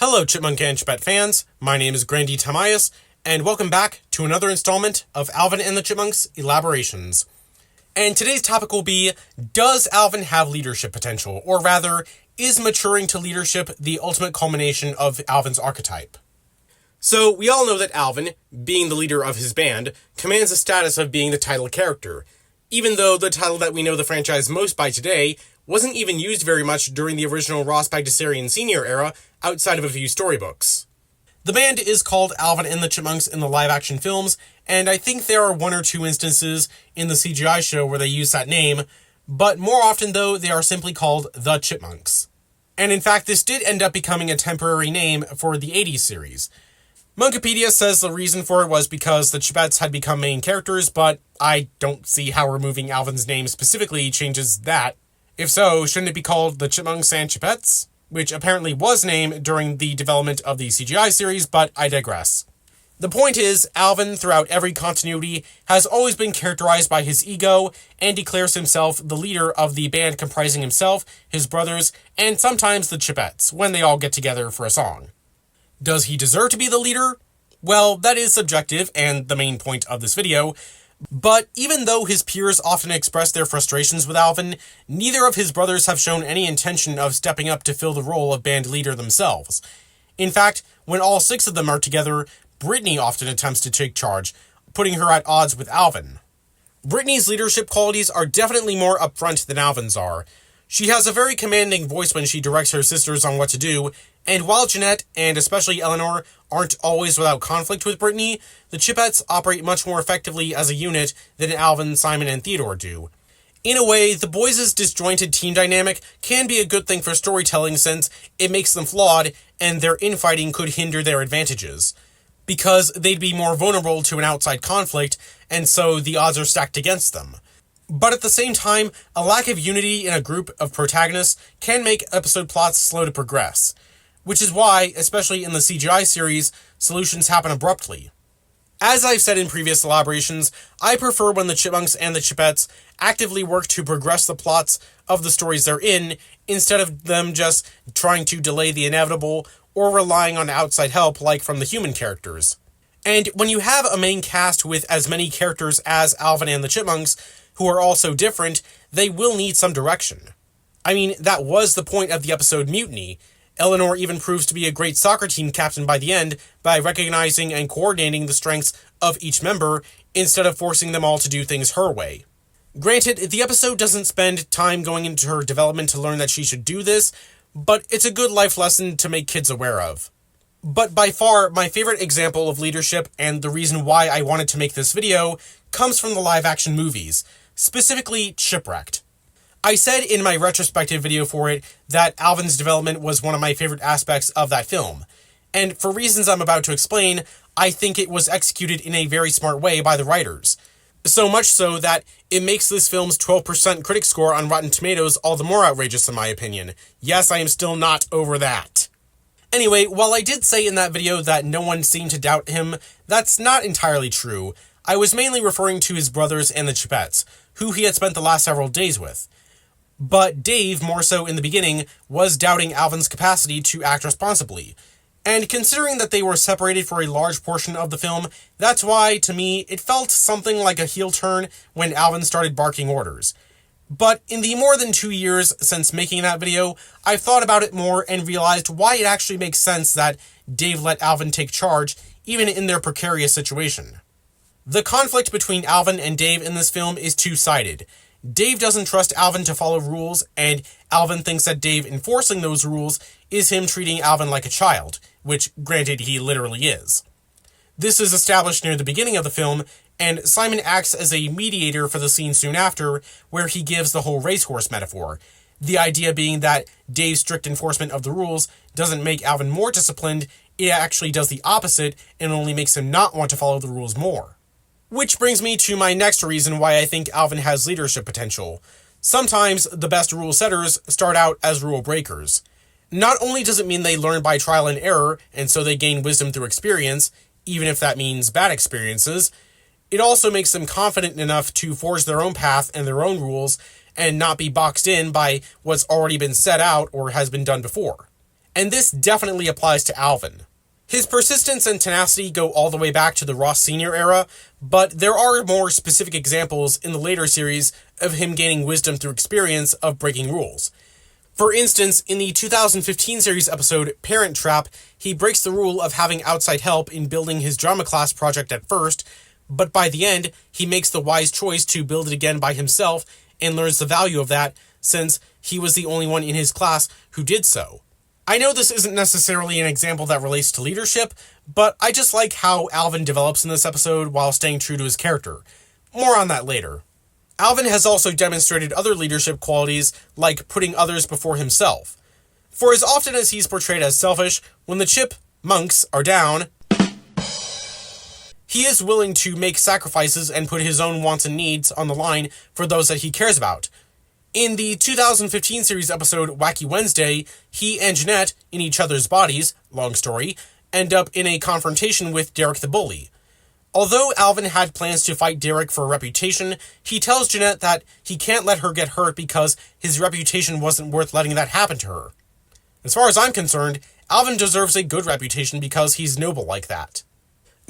Hello, Chipmunk and Chipette fans. My name is Grandy Tamias, and welcome back to another installment of Alvin and the Chipmunks Elaborations. And today's topic will be, does Alvin have leadership potential? Or rather, is maturing to leadership the ultimate culmination of Alvin's archetype? So, we all know that Alvin, being the leader of his band, commands the status of being the title character, even though the title that we know the franchise most by today wasn't even used very much during the original Ross Bagdasarian Sr. era, outside of a few storybooks. The band is called Alvin and the Chipmunks in the live-action films, and I think there are one or two instances in the CGI show where they use that name, but more often though, they are simply called the Chipmunks. And in fact, this did end up becoming a temporary name for the 80s series. Monkipedia says the reason for it was because the Chipettes had become main characters, but I don't see how removing Alvin's name specifically changes that. If so, shouldn't it be called the Chipmunks and Chipettes? Which apparently was named during the development of the CGI series, but I digress. The point is, Alvin, throughout every continuity, has always been characterized by his ego, and declares himself the leader of the band comprising himself, his brothers, and sometimes the Chipettes, when they all get together for a song. Does he deserve to be the leader? Well, that is subjective, and the main point of this video. But even though his peers often express their frustrations with Alvin, neither of his brothers have shown any intention of stepping up to fill the role of band leader themselves. In fact, when all six of them are together, Brittany often attempts to take charge, putting her at odds with Alvin. Brittany's leadership qualities are definitely more upfront than Alvin's are. She has a very commanding voice when she directs her sisters on what to do, and while Jeanette, and especially Eleanor, aren't always without conflict with Brittany, the Chipettes operate much more effectively as a unit than Alvin, Simon, and Theodore do. In a way, the boys' disjointed team dynamic can be a good thing for storytelling since it makes them flawed, and their infighting could hinder their advantages. Because they'd be more vulnerable to an outside conflict, and so the odds are stacked against them. But at the same time, a lack of unity in a group of protagonists can make episode plots slow to progress. Which is why, especially in the CGI series, solutions happen abruptly. As I've said in previous elaborations, I prefer when the Chipmunks and the Chipettes actively work to progress the plots of the stories they're in, instead of them just trying to delay the inevitable or relying on outside help like from the human characters. And when you have a main cast with as many characters as Alvin and the Chipmunks, who are all so different, they will need some direction. I mean, that was the point of the episode Mutiny. Eleanor even proves to be a great soccer team captain by the end by recognizing and coordinating the strengths of each member instead of forcing them all to do things her way. Granted, the episode doesn't spend time going into her development to learn that she should do this, but it's a good life lesson to make kids aware of. But by far, my favorite example of leadership, and the reason why I wanted to make this video, comes from the live-action movies, specifically Chipwrecked. I said in my retrospective video for it that Alvin's development was one of my favorite aspects of that film. And for reasons I'm about to explain, I think it was executed in a very smart way by the writers. So much so that it makes this film's 12% critic score on Rotten Tomatoes all the more outrageous in my opinion. Yes, I am still not over that. Anyway, while I did say in that video that no one seemed to doubt him, that's not entirely true. I was mainly referring to his brothers and the Chipettes, who he had spent the last several days with. But Dave, more so in the beginning, was doubting Alvin's capacity to act responsibly. And considering that they were separated for a large portion of the film, that's why, to me, it felt something like a heel turn when Alvin started barking orders. But in the more than 2 years since making that video, I've thought about it more and realized why it actually makes sense that Dave let Alvin take charge, even in their precarious situation. The conflict between Alvin and Dave in this film is two-sided. Dave doesn't trust Alvin to follow rules, and Alvin thinks that Dave enforcing those rules is him treating Alvin like a child, which, granted, he literally is. This is established near the beginning of the film, and Simon acts as a mediator for the scene soon after, where he gives the whole racehorse metaphor, the idea being that Dave's strict enforcement of the rules doesn't make Alvin more disciplined, it actually does the opposite, and only makes him not want to follow the rules more. Which brings me to my next reason why I think Alvin has leadership potential. Sometimes the best rule setters start out as rule breakers. Not only does it mean they learn by trial and error, and so they gain wisdom through experience, even if that means bad experiences, it also makes them confident enough to forge their own path and their own rules, and not be boxed in by what's already been set out or has been done before. and this definitely applies to Alvin. His persistence and tenacity go all the way back to the Ross Sr. era, but there are more specific examples in the later series of him gaining wisdom through experience of breaking rules. For instance, in the 2015 series episode Parent Trap, he breaks the rule of having outside help in building his drama class project at first, but by the end, he makes the wise choice to build it again by himself and learns the value of that, since he was the only one in his class who did so. I know this isn't necessarily an example that relates to leadership, but I just like how Alvin develops in this episode while staying true to his character. More on that later. Alvin has also demonstrated other leadership qualities, like putting others before himself. For as often as he's portrayed as selfish, when the chipmunks are down, he is willing to make sacrifices and put his own wants and needs on the line for those that he cares about. In the 2015 series episode Wacky Wednesday, he and Jeanette, in each other's bodies, long story, end up in a confrontation with Derek the bully. Although Alvin had plans to fight Derek for a reputation, he tells Jeanette that he can't let her get hurt because his reputation wasn't worth letting that happen to her. As far as I'm concerned, Alvin deserves a good reputation because he's noble like that.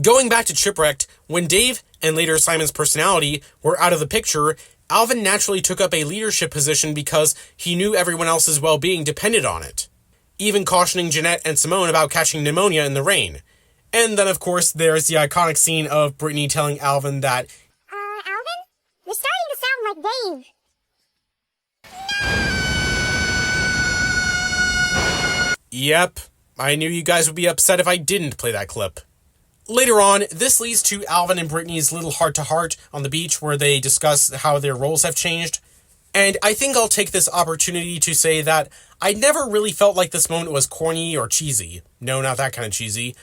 Going back to Chipwrecked, when Dave, and later Simon's personality, were out of the picture, Alvin naturally took up a leadership position because he knew everyone else's well-being depended on it, even cautioning Jeanette and Simone about catching pneumonia in the rain. And then, of course, there's the iconic scene of Brittany telling Alvin that, Alvin? You're starting to sound like Dave. Yep, I knew you guys would be upset if I didn't play that clip. Later on, this leads to Alvin and Brittany's little heart-to-heart on the beach where they discuss how their roles have changed. And I think I'll take this opportunity to say that I never really felt like this moment was corny or cheesy. No, not that kind of cheesy.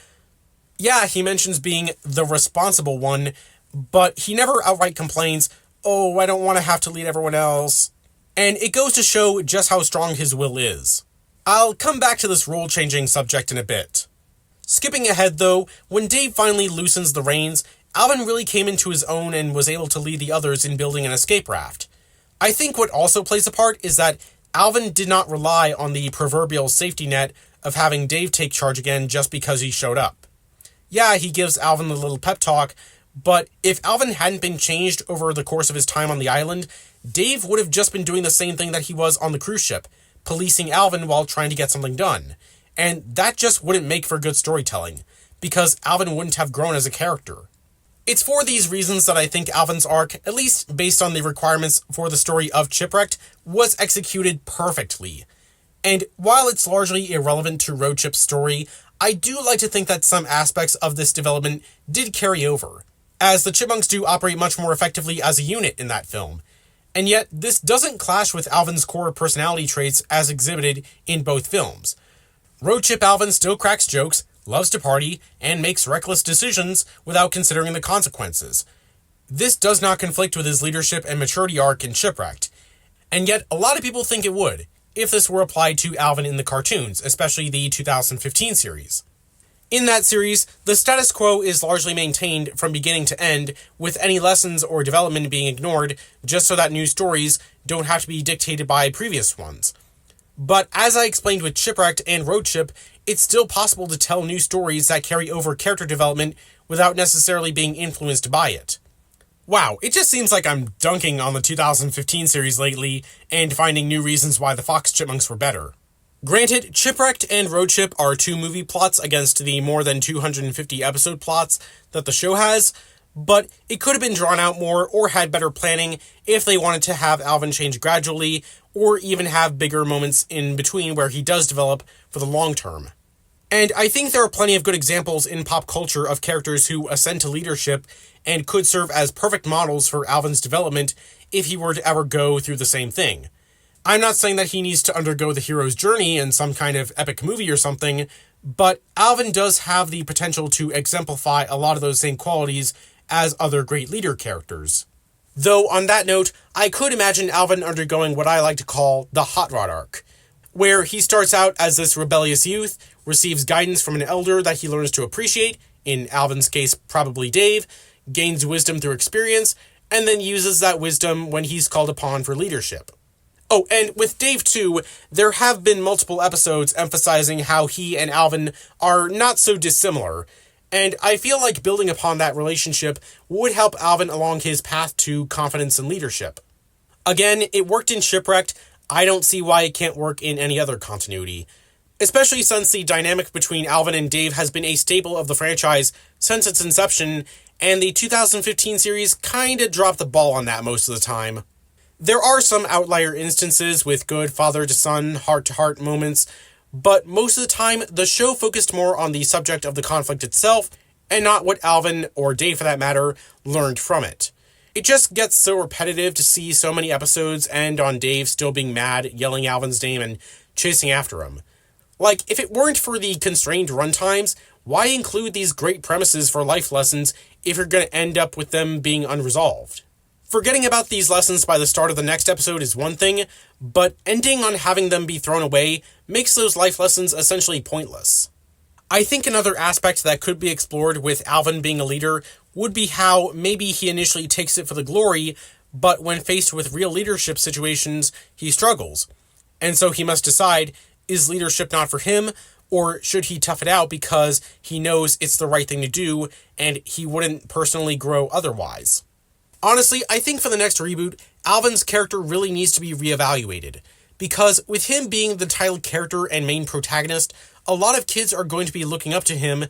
Yeah, he mentions being the responsible one, but he never outright complains, "Oh, I don't want to have to lead everyone else." And it goes to show just how strong his will is. I'll come back to this role-changing subject in a bit. Skipping ahead though, when Dave finally loosens the reins, Alvin really came into his own and was able to lead the others in building an escape raft. I think what also plays a part is that Alvin did not rely on the proverbial safety net of having Dave take charge again just because he showed up. Yeah, he gives Alvin the little pep talk, but if Alvin hadn't been changed over the course of his time on the island, Dave would have just been doing the same thing that he was on the cruise ship, policing Alvin while trying to get something done. And that just wouldn't make for good storytelling, because Alvin wouldn't have grown as a character. It's for these reasons that I think Alvin's arc, at least based on the requirements for the story of Chipwrecked, was executed perfectly. And while it's largely irrelevant to Road Chip's story, I do like to think that some aspects of this development did carry over, as the Chipmunks do operate much more effectively as a unit in that film. And yet, this doesn't clash with Alvin's core personality traits as exhibited in both films. Road Chip Alvin still cracks jokes, loves to party, and makes reckless decisions without considering the consequences. This does not conflict with his leadership and maturity arc in Chipwrecked, and yet a lot of people think it would, if this were applied to Alvin in the cartoons, especially the 2015 series. In that series, the status quo is largely maintained from beginning to end, with any lessons or development being ignored, just so that new stories don't have to be dictated by previous ones. But as I explained with Chipwrecked and Road Chip, it's still possible to tell new stories that carry over character development without necessarily being influenced by it. Wow, it just seems like I'm dunking on the 2015 series lately and finding new reasons why the Fox Chipmunks were better. Granted, Chipwrecked and Road Chip are 2 movie plots against the more than 250 episode plots that the show has, but it could have been drawn out more or had better planning if they wanted to have Alvin change gradually, or even have bigger moments in between where he does develop for the long term. And I think there are plenty of good examples in pop culture of characters who ascend to leadership and could serve as perfect models for Alvin's development if he were to ever go through the same thing. I'm not saying that he needs to undergo the hero's journey in some kind of epic movie or something, but Alvin does have the potential to exemplify a lot of those same qualities as other great leader characters. Though, on that note, I could imagine Alvin undergoing what I like to call the Hot Rod arc, where he starts out as this rebellious youth, receives guidance from an elder that he learns to appreciate, in Alvin's case probably Dave, gains wisdom through experience, and then uses that wisdom when he's called upon for leadership. Oh, and with Dave too, there have been multiple episodes emphasizing how he and Alvin are not so dissimilar, and I feel like building upon that relationship would help Alvin along his path to confidence and leadership. Again, it worked in Shipwrecked. I don't see why it can't work in any other continuity. Especially since the dynamic between Alvin and Dave has been a staple of the franchise since its inception, and the 2015 series kinda dropped the ball on that most of the time. There are some outlier instances with good father-to-son, heart-to-heart moments, but most of the time, the show focused more on the subject of the conflict itself, and not what Alvin, or Dave for that matter, learned from it. It just gets so repetitive to see so many episodes end on Dave still being mad, yelling Alvin's name, and chasing after him. Like, if it weren't for the constrained runtimes, why include these great premises for life lessons if you're going to end up with them being unresolved? Forgetting about these lessons by the start of the next episode is one thing, but ending on having them be thrown away makes those life lessons essentially pointless. I think another aspect that could be explored with Alvin being a leader would be how maybe he initially takes it for the glory, but when faced with real leadership situations, he struggles. And so he must decide, is leadership not for him, or should he tough it out because he knows it's the right thing to do and he wouldn't personally grow otherwise? Honestly, I think for the next reboot, Alvin's character really needs to be reevaluated, because with him being the title character and main protagonist, a lot of kids are going to be looking up to him,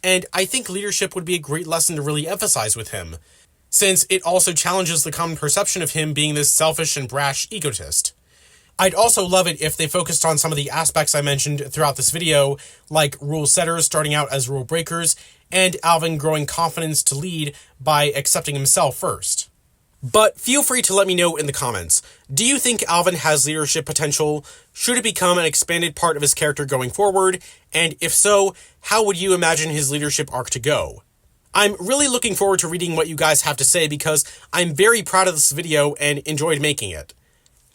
and I think leadership would be a great lesson to really emphasize with him, since it also challenges the common perception of him being this selfish and brash egotist. I'd also love it if they focused on some of the aspects I mentioned throughout this video, like rule setters starting out as rule breakers, and Alvin growing confidence to lead by accepting himself first. But feel free to let me know in the comments. Do you think Alvin has leadership potential? Should it become an expanded part of his character going forward? And if so, how would you imagine his leadership arc to go? I'm really looking forward to reading what you guys have to say because I'm very proud of this video and enjoyed making it.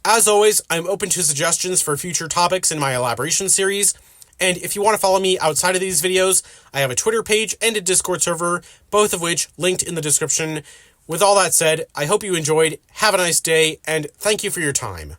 As always, I'm open to suggestions for future topics in my Elaboration series, and if you want to follow me outside of these videos, I have a Twitter page and a Discord server, both of which linked in the description. With all that said, I hope you enjoyed, have a nice day, and thank you for your time.